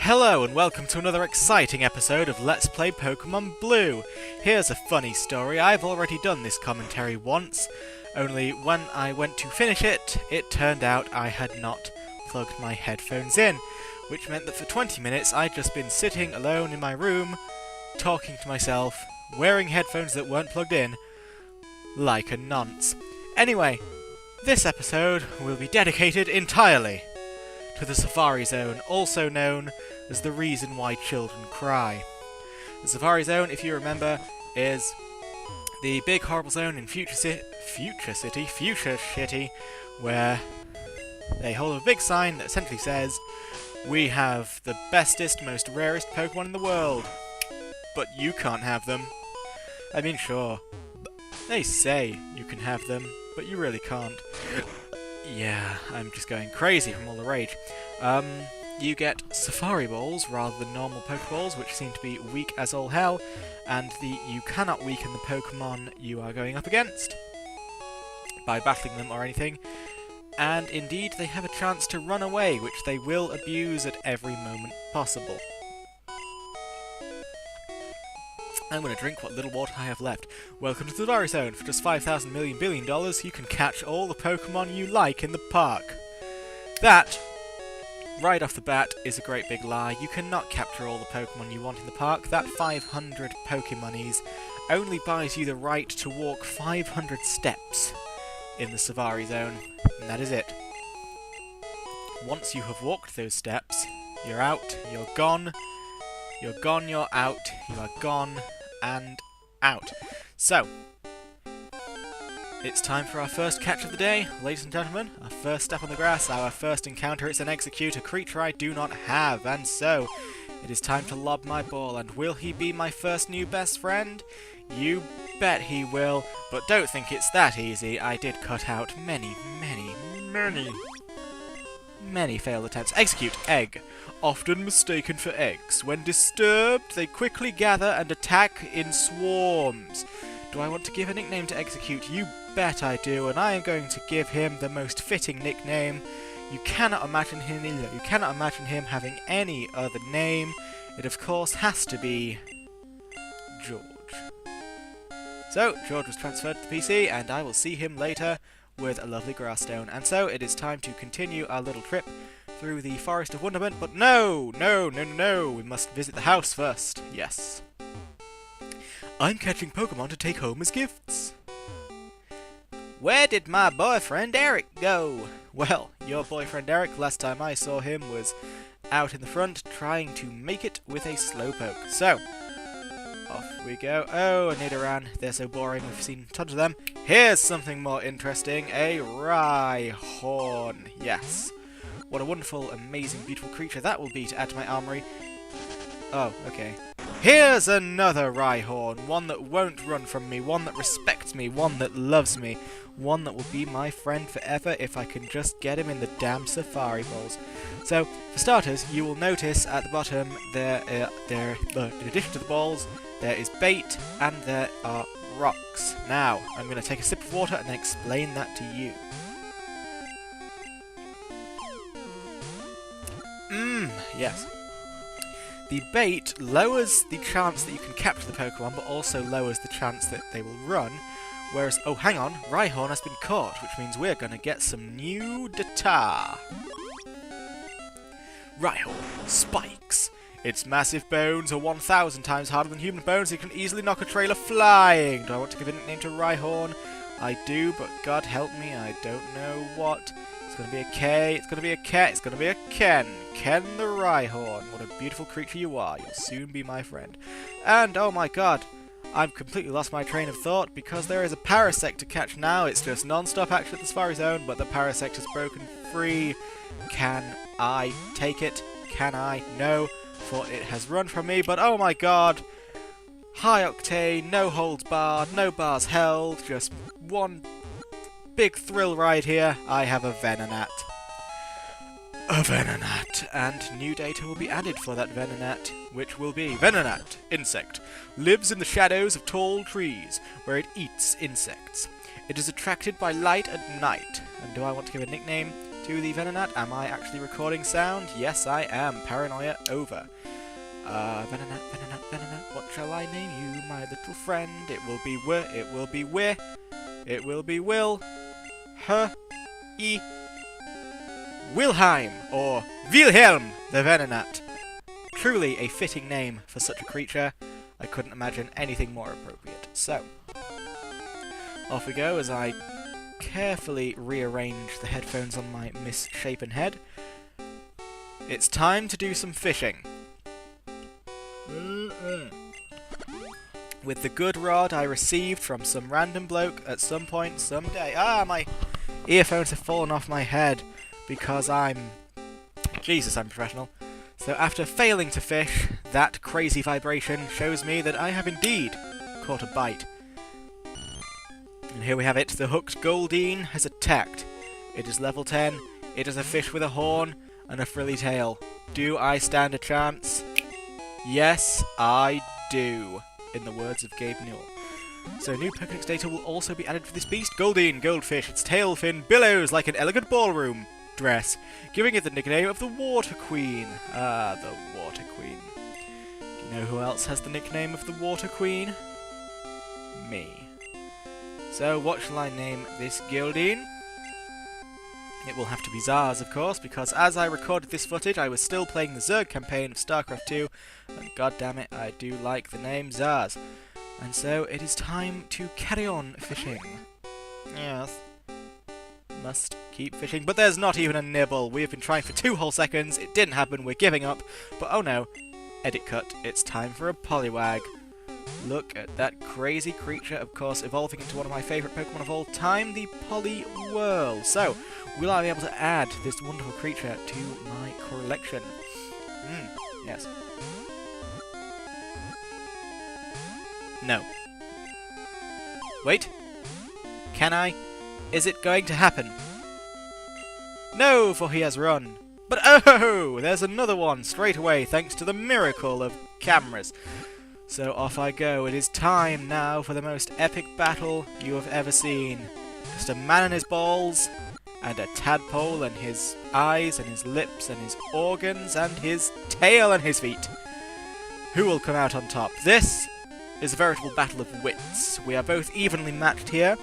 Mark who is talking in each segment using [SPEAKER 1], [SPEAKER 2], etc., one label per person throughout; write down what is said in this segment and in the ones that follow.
[SPEAKER 1] Hello and welcome to another exciting episode of Let's Play Pokémon Blue. Here's a funny story. I've already done this commentary once, only when I went to finish it, it turned out I had not plugged my headphones in, which meant that for 20 minutes I'd just been sitting alone in my room, talking to myself, wearing headphones that weren't plugged in, like a nonce. Anyway, this episode will be dedicated entirely to the Safari Zone, also known as the reason why children cry. The Safari Zone, if you remember, is the big horrible zone in Fuchsia City, where they hold a big sign that essentially says, "We have the bestest, most rarest Pokemon in the world, but you can't have them." I mean, sure, they say you can have them, but you really can't. Yeah, I'm just going crazy from all the rage. You get Safari Balls rather than normal Pokeballs, which seem to be weak as all hell, and you cannot weaken the Pokemon you are going up against by battling them or anything, and indeed they have a chance to run away, which they will abuse at every moment possible. I'm going to drink what little water I have left. Welcome to the Safari Zone. For just $5,000 million billion, you can catch all the Pokemon you like in the park. That, right off the bat, is a great big lie. You cannot capture all the Pokemon you want in the park. That 500 Pokemonies only buys you the right to walk 500 steps in the Safari Zone, and that is it. Once you have walked those steps, you're out, you're gone, you're gone, you're out, you are gone, and out. So, it's time for our first catch of the day, ladies and gentlemen. Our first step on the grass, our first encounter. It's an Execute, a creature I do not have, and so it is time to lob my ball. And will he be my first new best friend? You bet he will, but don't think it's that easy. I did cut out many failed attempts. Execute, egg. Often mistaken for eggs. When disturbed, they quickly gather and attack in swarms. Do I want to give a nickname to Execute? You bet I do, and I am going to give him the most fitting nickname. You cannot imagine him having any other name. It of course has to be George. So, George was transferred to the PC, and I will see him later with a lovely grass stone. And so it is time to continue our little trip through the Forest of Wonderment, but no, we must visit the house first. Yes. I'm catching Pokemon to take home as gifts. Where did my boyfriend Eric go? Well, your boyfriend Eric, last time I saw him, was out in the front trying to make it with a Slowpoke. So, off we go. Oh, a Nidoran. They're so boring. We've seen tons of them. Here's something more interesting. A Rhyhorn. Yes. What a wonderful, amazing, beautiful creature that will be to add to my armory. Oh, okay. Here's another Rhyhorn. One that won't run from me. One that respects me. One that loves me. One that will be my friend forever if I can just get him in the damn Safari Balls. So, for starters, you will notice at the bottom in addition to the balls, there is bait and there are rocks. Now, I'm going to take a sip of water and then explain that to you. Yes. The bait lowers the chance that you can capture the Pokemon, but also lowers the chance that they will run. Whereas, oh, hang on, Rhyhorn has been caught, which means we're going to get some new data. Rhyhorn, spikes. Its massive bones are 1,000 times harder than human bones. It can easily knock a trailer flying. Do I want to give a nickname to Rhyhorn? I do, but God help me, I don't know what. It's going to be a K, it's going to be a Ket, it's going to be a Ken. Ken the Rhyhorn. What a beautiful creature you are. You'll soon be my friend. And, oh my god, I've completely lost my train of thought because there is a Parasect to catch now. It's just non-stop action at the Safari Zone, but the Parasect has broken free. Can I take it? Can I? No, for it has run from me, but oh my god. High octane, no holds barred, no bars held, just one big thrill ride here. I have a Venonat. A Venonat, and new data will be added for that Venonat, which will be Venonat, insect, lives in the shadows of tall trees, where it eats insects. It is attracted by light at night. And do I want to give a nickname to the Venonat. Am I actually recording sound? Yes, I am. Paranoia over. Venonat, Venonat, Venonat, what shall I name you, my little friend? It will be it will be it will be Will, Wilhelm, or Wilhelm the Venonat. Truly a fitting name for such a creature. I couldn't imagine anything more appropriate. So, off we go as I carefully rearrange the headphones on my misshapen head. It's time to do some fishing. With the good rod I received from some random bloke at some point, someday. My earphones have fallen off my head because I'm professional. So after failing to fish, that crazy vibration shows me that I have indeed caught a bite. And here we have it, the hooked Goldeen has attacked. It is level 10, it is a fish with a horn and a frilly tail. Do I stand a chance? Yes, I do, in the words of Gabe Newell. So new Pokédex data will also be added for this beast. Goldeen, goldfish, its tail fin billows like an elegant ballroom dress, giving it the nickname of the Water Queen. The Water Queen. Do you know who else has the nickname of the Water Queen? Me. So what shall I name this Goldeen? It will have to be Zars, of course, because as I recorded this footage, I was still playing the Zerg campaign of StarCraft 2, and goddammit, I do like the name Zars. And so it is time to carry on fishing. Yes. Must keep fishing, but there's not even a nibble. We have been trying for 2 whole seconds, it didn't happen, we're giving up. But oh no, edit cut, it's time for a Poliwag. Look at that crazy creature, of course, evolving into one of my favourite Pokemon of all time, the Poliwhirl. So, will I be able to add this wonderful creature to my collection? Yes. No. Wait. Can I? Is it going to happen? No, for he has run. But oh, there's another one straight away, thanks to the miracle of cameras. So off I go. It is time now for the most epic battle you have ever seen. Just a man and his balls, and a tadpole and his eyes and his lips and his organs and his tail and his feet. Who will come out on top? This is a veritable battle of wits. We are both evenly matched here.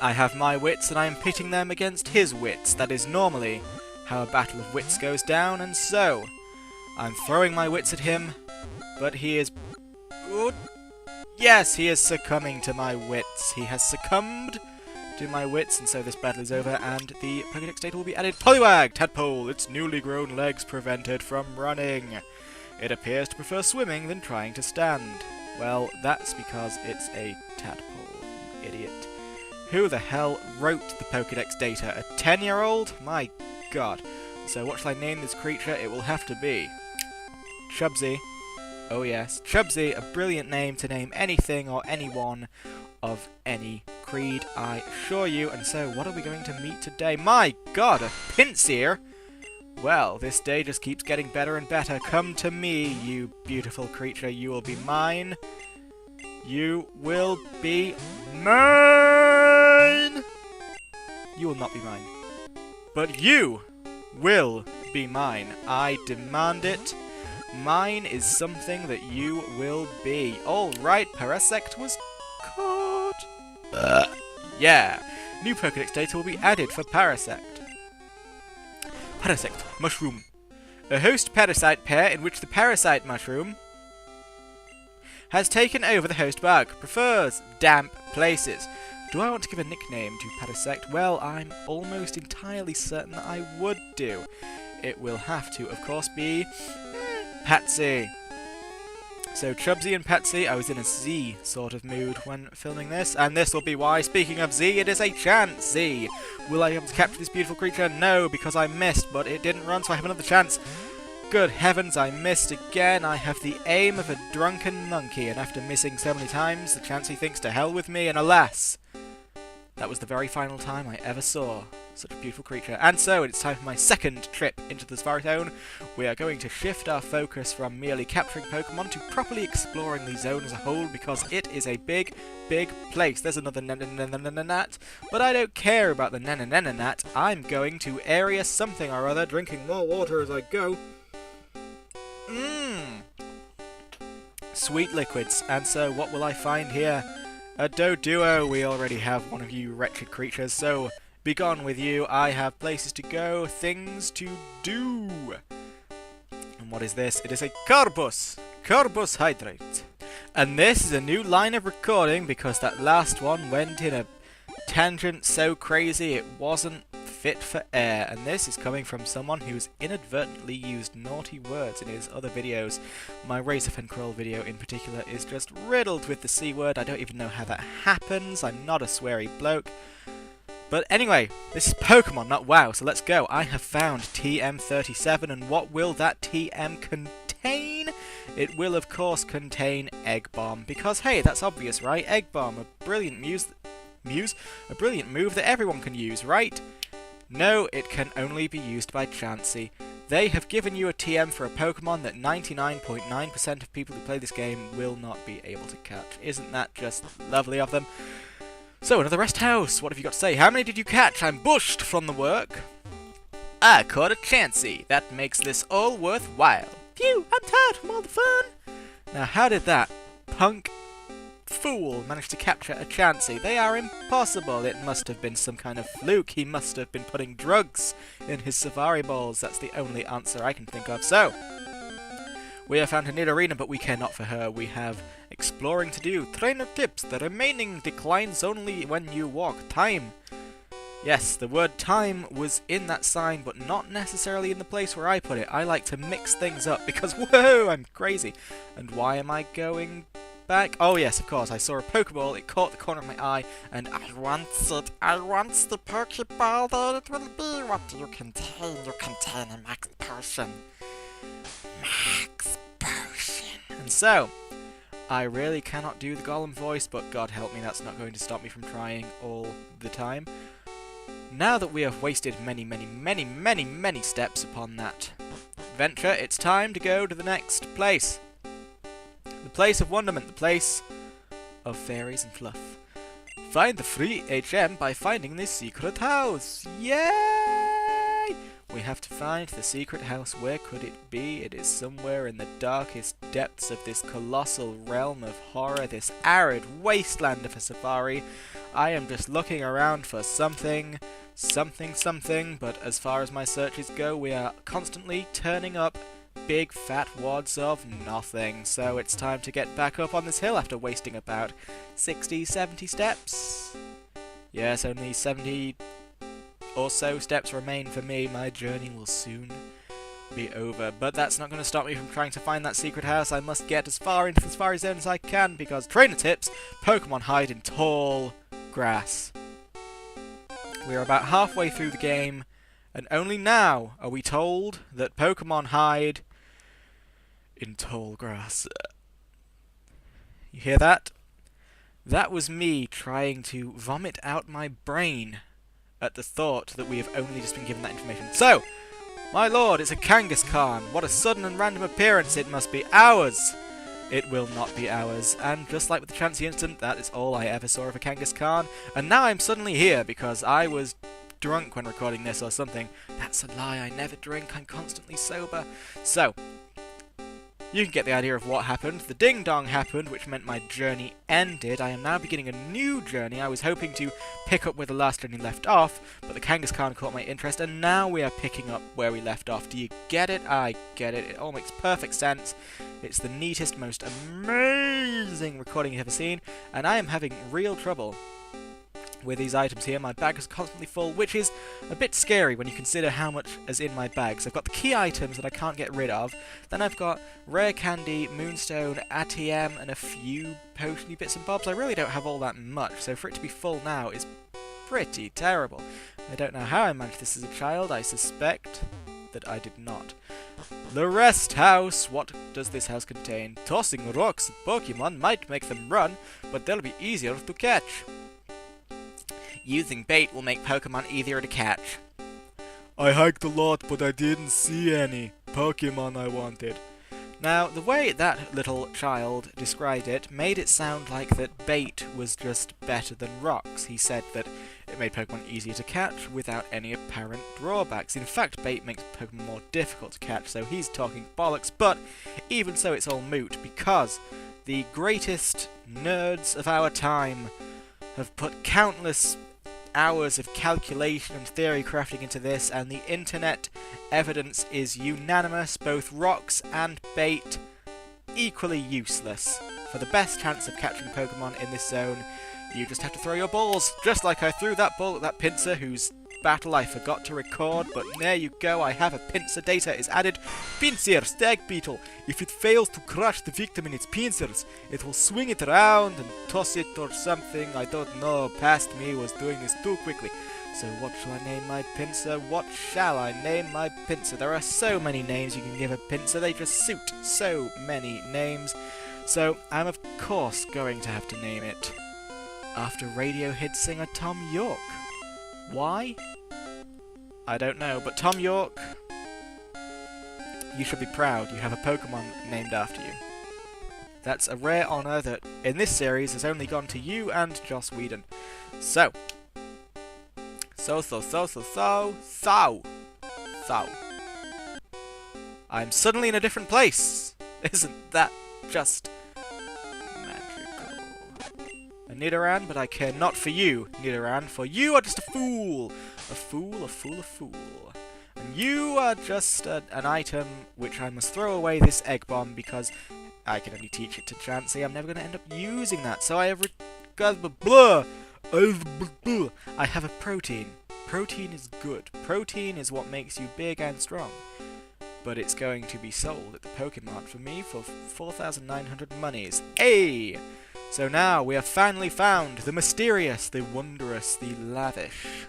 [SPEAKER 1] I have my wits and I am pitting them against his wits. That is normally how a battle of wits goes down, and so I'm throwing my wits at him, but he is... Yes, he is succumbing to my wits. He has succumbed to my wits, and so this battle is over, and the Pokédex data will be added. Poliwag, tadpole, its newly grown legs prevent it from running. It appears to prefer swimming than trying to stand. Well, that's because it's a tadpole, you idiot. Who the hell wrote the Pokédex data? A 10-year-old? My god. So what shall I name this creature? It will have to be Chubsy. Oh yes, Chubsy, a brilliant name to name anything or anyone of any creed, I assure you. And so, what are we going to meet today? My god, a Pinsir! Well, this day just keeps getting better and better. Come to me, you beautiful creature. You will be mine. You will be mine! You will not be mine. But you will be mine. I demand it. Mine is something that you will be. Alright, Parasect was caught. Yeah. New Pokédex data will be added for Parasect. Parasect, mushroom. A host-parasite pair in which the parasite mushroom has taken over the host bug. Prefers damp places. Do I want to give a nickname to Parasect? Well, I'm almost entirely certain that I would do. It will have to, of course, be Patsy. So Chubsy and Patsy, I was in a Z sort of mood when filming this, and this will be why. Speaking of Z, it is a chance Z. Will I be able to capture this beautiful creature? No, because I missed, but it didn't run, so I have another chance. Good heavens, I missed again. I have the aim of a drunken monkey, and after missing so many times, the Chansey thinks to hell with me, and alas, That was the very final time I ever saw such a beautiful creature. And so, it's time for my second trip into the Safari Zone. We are going to shift our focus from merely capturing Pokemon to properly exploring the zone as a whole, because it is a big, big place. There's another Nananat, but I don't care about the Nananat. I'm going to area something or other, drinking more water as I go. Sweet liquids. And so, what will I find here? A Doduo. We already have one of you wretched creatures, so begone with you. I have places to go, things to do. And what is this? It is a Carbus Hydrate. And this is a new line of recording because that last one went in a tangent so crazy it wasn't fit for air. And this is coming from someone who's inadvertently used naughty words in his other videos. My Razorfen Crawl video in particular is just riddled with the C word. I don't even know how that happens. I'm not a sweary bloke. But anyway, this is Pokemon, not WoW, so let's go. I have found TM37, and what will that TM contain? It will, of course, contain Egg Bomb, because, hey, that's obvious, right? Egg Bomb, a brilliant a brilliant move that everyone can use, right? No, it can only be used by Chansey. They have given you a TM for a Pokemon that 99.9% of people who play this game will not be able to catch. Isn't that just lovely of them? So, another rest house. What have you got to say? How many did you catch? I'm bushed from the work. I caught a Chansey. That makes this all worthwhile. Phew, I'm tired from all the fun. Now, how did that punk fool manage to capture a Chansey? They are impossible. It must have been some kind of fluke. He must have been putting drugs in his Safari balls. That's the only answer I can think of. So, we have found a new arena, but we care not for her. We have exploring to do. Trainer tips. The remaining declines only when you walk. Time. Yes, the word time was in that sign, but not necessarily in the place where I put it. I like to mix things up because, whoa, I'm crazy. And why am I going back? Oh yes, of course, I saw a Pokeball, it caught the corner of my eye, and I want it. I want the Pokeball that it will be. What do you contain? You contain a max potion. Max potion. And so, I really cannot do the Golem voice, but God help me, that's not going to stop me from trying all the time. Now that we have wasted many steps upon that venture, it's time to go to the next place. The place of wonderment, the place of fairies and fluff. Find the free HM by finding the secret house. Yay! We have to find the secret house. Where could it be? It is somewhere in the darkest depths of this colossal realm of horror, this arid wasteland of a safari. I am just looking around for something, but as far as my searches go, we are constantly turning up big fat wads of nothing. So it's time to get back up on this hill after wasting about 60, 70 steps. Yes, only 70 or so steps remain for me. My journey will soon be over, but that's not going to stop me from trying to find that secret house. I must get as far into the Safari Zone as I can, because trainer tips, Pokemon hide in tall grass. We are about halfway through the game, and only now are we told that Pokemon hide in tall grass. You hear that? That was me trying to vomit out my brain at the thought that we have only just been given that information. So, my lord, it's a Kangaskhan. What a sudden and random appearance. It must be ours. It will not be ours. And just like with the Chansey incident, that is all I ever saw of a Kangaskhan. And now I'm suddenly here because I was drunk when recording this or something. That's a lie. I never drink. I'm constantly sober. So, you can get the idea of what happened. The ding-dong happened, which meant my journey ended. I am now beginning a new journey. I was hoping to pick up where the last journey left off, but the Kangaskhan caught my interest, and now we are picking up where we left off. Do you get it? I get it. It all makes perfect sense. It's the neatest, most amazing recording you've ever seen, and I am having real trouble with these items here. My bag is constantly full, which is a bit scary when you consider how much is in my bags. I've got the key items that I can't get rid of, then I've got rare candy, moonstone, ATM, and a few potiony bits and bobs. I really don't have all that much, so for it to be full now is pretty terrible. I don't know how I managed this as a child. I suspect that I did not. The rest house. What does this house contain? Tossing rocks at Pokemon might make them run, but they'll be easier to catch. Using bait will make Pokemon easier to catch. I hiked a lot, but I didn't see any Pokemon I wanted. Now, the way that little child described it made it sound like that bait was just better than rocks. He said that it made Pokemon easier to catch without any apparent drawbacks. In fact, bait makes Pokemon more difficult to catch, so he's talking bollocks, but even so it's all moot, because the greatest nerds of our time have put countless hours of calculation and theory crafting into this, and the internet evidence is unanimous. Both rocks and bait equally useless. For the best chance of catching Pokemon in this zone, you just have to throw your balls, just like I threw that ball at that pincer whose battle I forgot to record, but there you go, I have a pincer. Data is added. Pinsir, stag beetle. If it fails to crush the victim in its pincers, it will swing it around and toss it or something, I don't know. Past me was doing this too quickly. So what shall I name my pincer? What shall I name my pincer? There are so many names you can give a pincer, they just suit so many names. So I'm of course going to have to name it after radio hit singer Tom York. Why? I don't know, but Tom York, you should be proud. You have a Pokemon named after you. That's a rare honour that, in this series, has only gone to you and Joss Whedon. So. I'm suddenly in a different place. Isn't that just magical? A Nidoran, but I care not for you, Nidoran, for you are just a fool. A fool, a fool, a fool. And you are just an item which I must throw away this egg bomb because I can only teach it to Chansey. I'm never going to end up using that, so I have I have a protein. Protein is good. Protein is what makes you big and strong. But it's going to be sold at the Pokemon for me for 4,900 monies. Hey! So now we have finally found the mysterious, the wondrous, the lavish.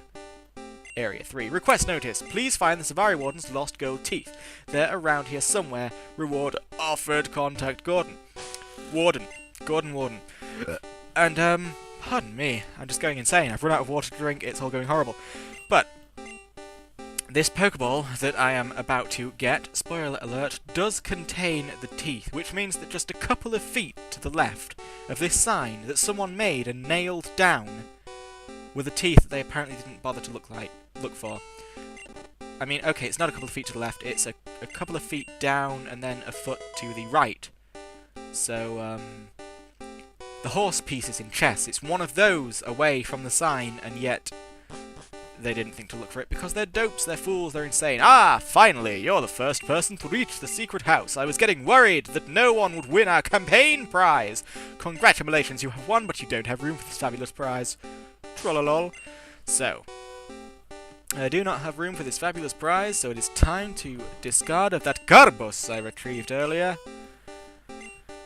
[SPEAKER 1] Area 3. Request notice. Please find the Savari Warden's lost gold teeth. They're around here somewhere. Reward offered. Contact Gordon. Warden. Warden. And, pardon me. I'm just going insane. I've run out of water to drink. It's all going horrible. But this Pokeball that I am about to get, spoiler alert, does contain the teeth, which means that just a couple of feet to the left of this sign that someone made and nailed down were the teeth that they apparently didn't bother to look for. I mean, okay, it's not a couple of feet to the left, it's a couple of feet down and then a foot to the right. So, the horse piece is in chess. It's one of those away from the sign, and yet they didn't think to look for it because they're dopes, they're fools, they're insane. Ah, finally, you're the first person to reach the secret house. I was getting worried that no one would win our campaign prize. Congratulations, you have won, but you don't have room for this fabulous prize. Trollolol. So, I do not have room for this fabulous prize, so it is time to discard of that Garbos I retrieved earlier.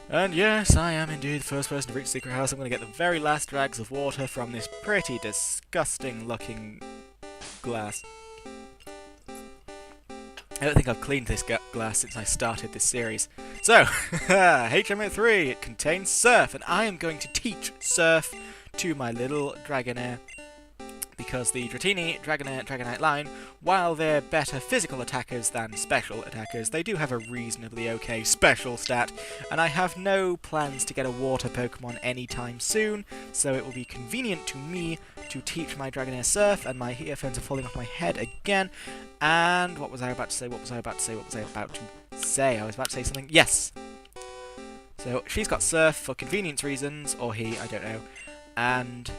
[SPEAKER 1] And yes, I am indeed the first person to reach the secret house. I'm going to get the very last dregs of water from this pretty disgusting looking glass. I don't think I've cleaned this glass since I started this series. So, HMO3, it contains Surf, and I am going to teach Surf to my little Dragonair. Because the Dratini, Dragonair, Dragonite line, while they're better physical attackers than special attackers, they do have a reasonably okay special stat, and I have no plans to get a water Pokemon anytime soon, so it will be convenient to me to teach my Dragonair Surf, and my earphones are falling off my head again. And what was I about to say? I was about to say something. Yes! So, she's got Surf for convenience reasons, or he, I don't know, and,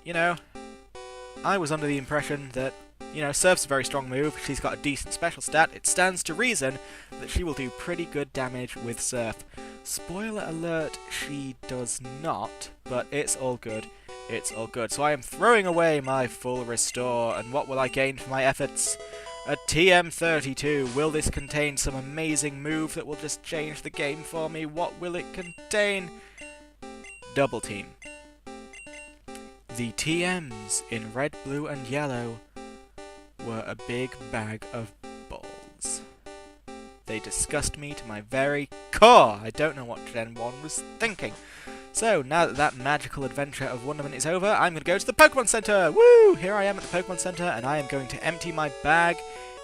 [SPEAKER 1] you know, I was under the impression that, you know, Surf's a very strong move, she's got a decent special stat, it stands to reason that she will do pretty good damage with Surf. Spoiler alert, she does not, but it's all good. It's all good. So I am throwing away my full restore, and what will I gain for my efforts? A TM32. Will this contain some amazing move that will just change the game for me? What will it contain? Double Team. The TMs in red, blue, and yellow were a big bag of balls. They disgust me to my very core. I don't know what Gen 1 was thinking. So, now that that magical adventure of wonderment is over, I'm going to go to the Pokémon Center! Woo! Here I am at the Pokémon Center, and I am going to empty my bag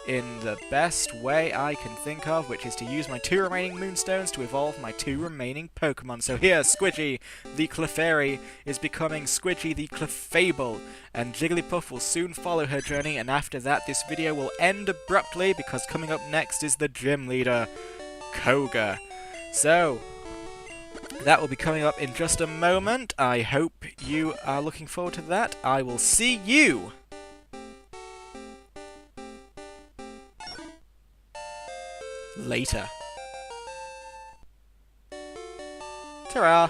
[SPEAKER 1] in the best way I can think of, which is to use my 2 remaining Moonstones to evolve my 2 remaining Pokémon. So here, Squidgy the Clefairy is becoming Squidgy the Clefable, and Jigglypuff will soon follow her journey, and after that this video will end abruptly, because coming up next is the gym leader, Koga. So, that will be coming up in just a moment. I hope you are looking forward to that. I will see you later. Ta-ra!